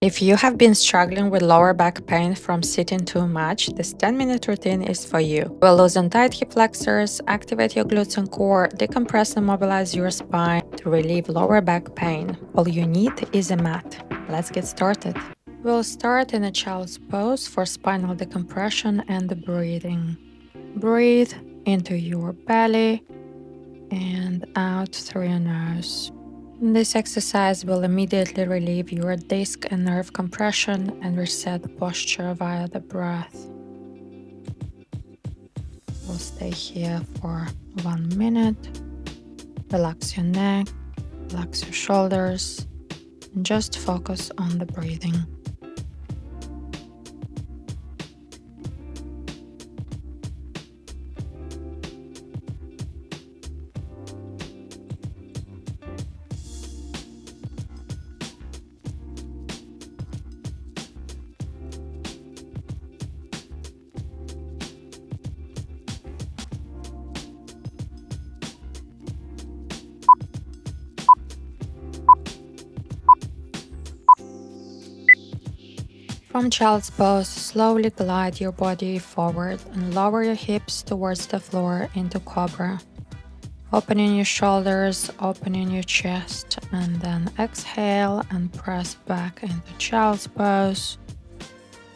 If you have been struggling with lower back pain from sitting too much, this 10-minute routine is for you. We'll loosen tight hip flexors, activate your glutes and core, decompress and mobilize your spine to relieve lower back pain. All you need is a mat. Let's get started. We'll start in a child's pose for spinal decompression and the breathing. Breathe into your belly and out through your nose. This exercise will immediately relieve your disc and nerve compression and reset posture via the breath. We'll stay here for 1 minute. Relax your neck, relax your shoulders, and just focus on the breathing. From child's pose, slowly glide your body forward and lower your hips towards the floor into cobra. Opening your shoulders, opening your chest, and then exhale and press back into child's pose.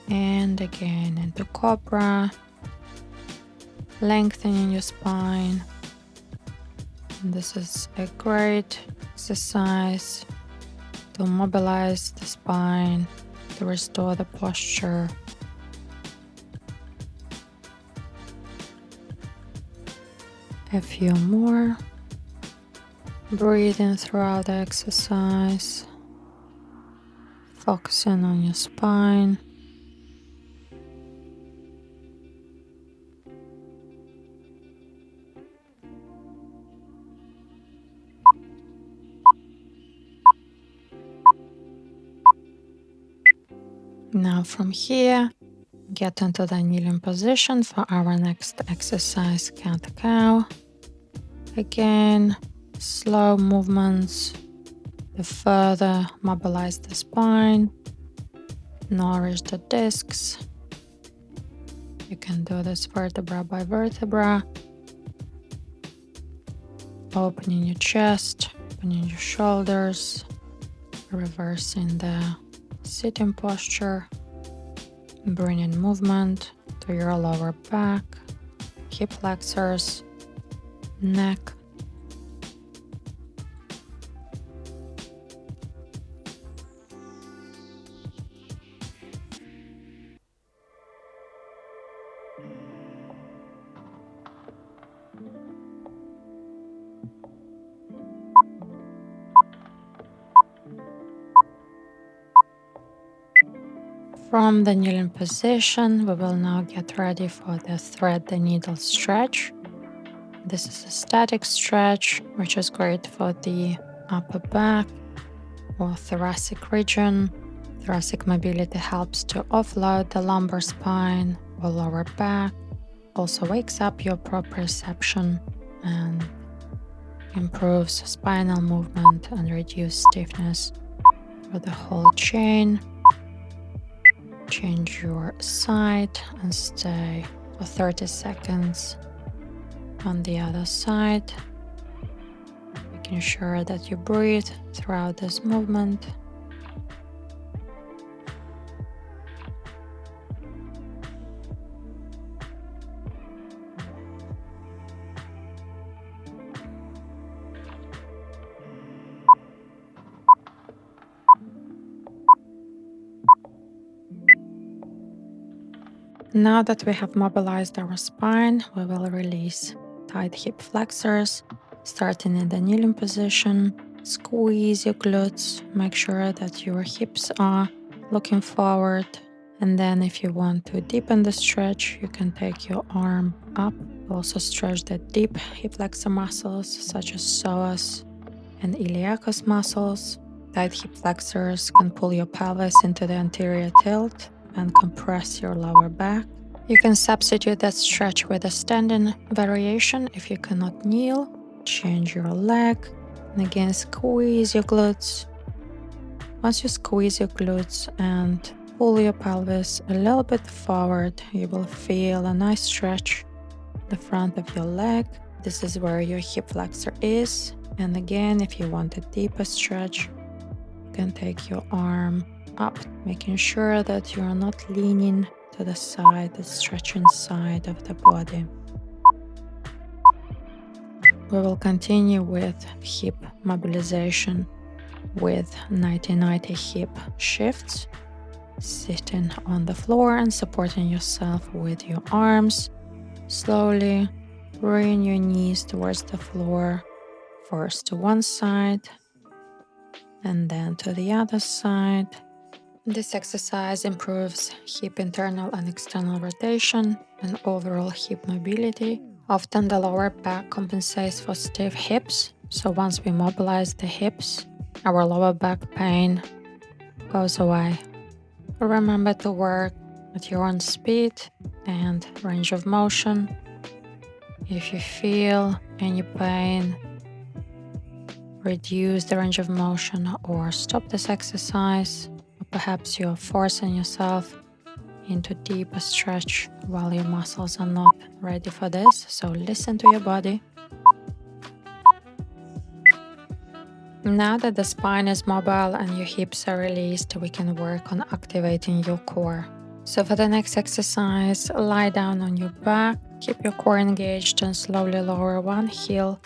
And again into cobra. Lengthening your spine. And this is a great exercise to mobilize the spine, to restore the posture. A few more. Breathing throughout the exercise. Focusing on your spine. Now from here, get into the kneeling position for our next exercise, cat-cow. Again, slow movements to further mobilize the spine, nourish the discs. You can do this vertebra by vertebra. Opening your chest, opening your shoulders, reversing the sitting posture, bringing movement to your lower back, hip flexors, neck. From the kneeling position, we will now get ready for the thread the needle stretch. This is a static stretch, which is great for the upper back or thoracic region. Thoracic mobility helps to offload the lumbar spine or lower back, also wakes up your proprioception and improves spinal movement and reduces stiffness for the whole chain. Change your side and stay for 30 seconds on the other side, making sure that you breathe throughout this movement. Now that we have mobilized our spine, we will release tight hip flexors, starting in the kneeling position. Squeeze your glutes, make sure that your hips are looking forward. And then if you want to deepen the stretch, you can take your arm up. Also stretch the deep hip flexor muscles such as psoas and iliacus muscles. Tight hip flexors can pull your pelvis into the anterior tilt and compress your lower back. You can substitute that stretch with a standing variation if you cannot kneel. Change your leg and again squeeze your glutes. Once you squeeze your glutes and pull your pelvis a little bit forward, you will feel a nice stretch the front of your leg. This is where your hip flexor is. And again, if you want a deeper stretch, you can take your arm up, making sure that you are not leaning to the side, the stretching side of the body. We will continue with hip mobilization with 90-90 hip shifts, sitting on the floor and supporting yourself with your arms. Slowly bring your knees towards the floor, first to one side and then to the other side. This exercise improves hip internal and external rotation and overall hip mobility. Often the lower back compensates for stiff hips, so once we mobilize the hips, our lower back pain goes away. Remember to work at your own speed and range of motion. If you feel any pain, reduce the range of motion or stop this exercise. Or perhaps you're forcing yourself into deeper stretch while your muscles are not ready for this. So listen to your body. Now that the spine is mobile and your hips are released, we can work on activating your core. So for the next exercise, lie down on your back, keep your core engaged and slowly lower one heel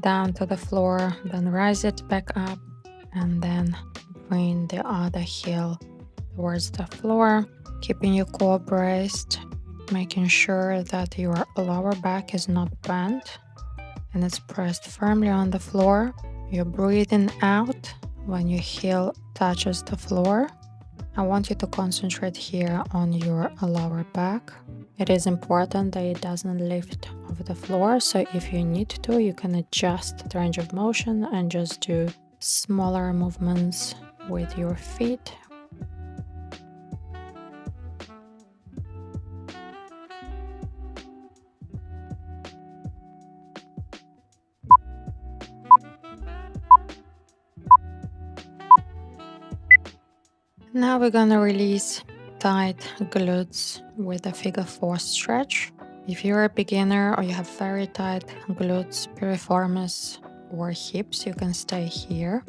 down to the floor, then rise it back up and then bring the other heel towards the floor, keeping your core braced, making sure that your lower back is not bent and it's pressed firmly on the floor. You're breathing out when your heel touches the floor. I want you to concentrate here on your lower back. It is important that it doesn't lift off the floor, so if you need to, you can adjust the range of motion and just do smaller movements with your feet. Now we're gonna release tight glutes with a figure 4 stretch. If you're a beginner or you have very tight glutes, piriformis or hips, you can stay here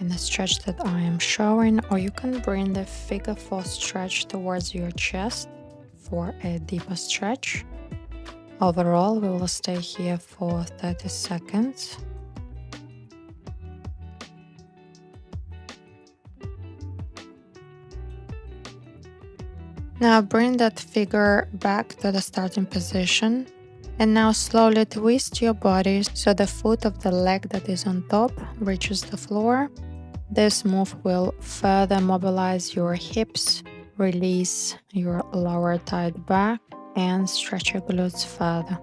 in the stretch that I am showing, or you can bring the figure 4 stretch towards your chest for a deeper stretch. Overall, we will stay here for 30 seconds. Now bring that figure back to the starting position and now slowly twist your body so the foot of the leg that is on top reaches the floor. This move will further mobilize your hips, release your lower tight back and stretch your glutes further.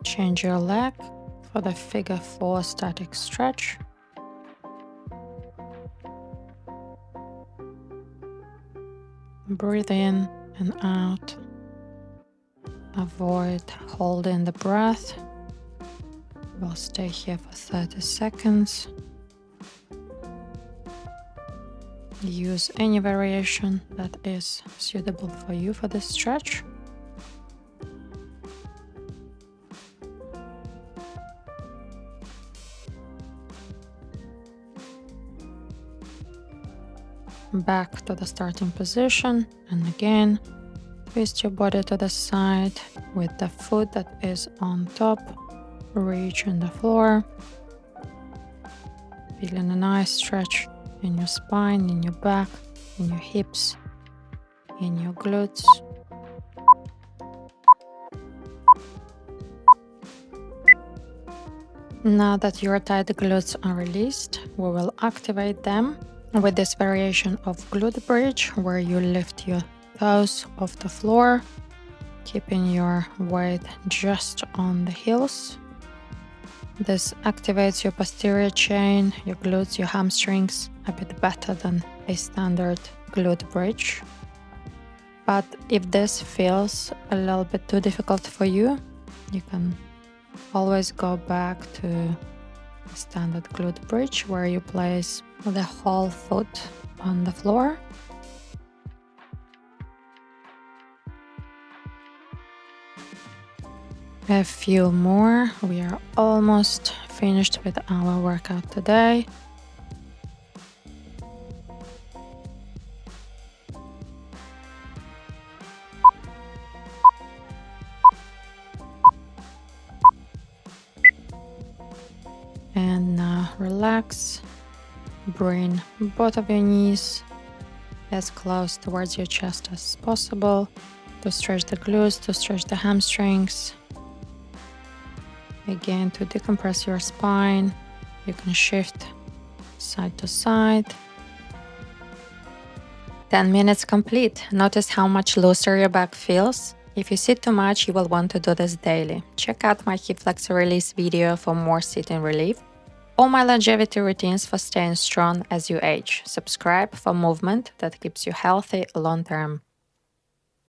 Change your leg for the figure 4 static stretch. Breathe in and out. Avoid holding the breath. We'll stay here for 30 seconds. Use any variation that is suitable for you for this stretch. Back to the starting position, and again twist your body to the side with the foot that is on top reaching the floor, feeling a nice stretch in your spine, in your back, in your hips, in your glutes. Now that your tight glutes are released, we will activate them with this variation of glute bridge, where you lift your toes off the floor, keeping your weight just on the heels. This activates your posterior chain, your glutes, your hamstrings a bit better than a standard glute bridge. But if this feels a little bit too difficult for you, you can always go back to standard glute bridge where you place the whole foot on the floor. A few more. We are almost finished with our workout today. And now relax. Bring both of your knees as close towards your chest as possible to stretch the glutes, to stretch the hamstrings. Again, to decompress your spine, you can shift side to side. 10 minutes complete. Notice how much looser your back feels. If you sit too much, you will want to do this daily. Check out my hip flexor release video for more sitting relief. All my longevity routines for staying strong as you age. Subscribe for movement that keeps you healthy long term.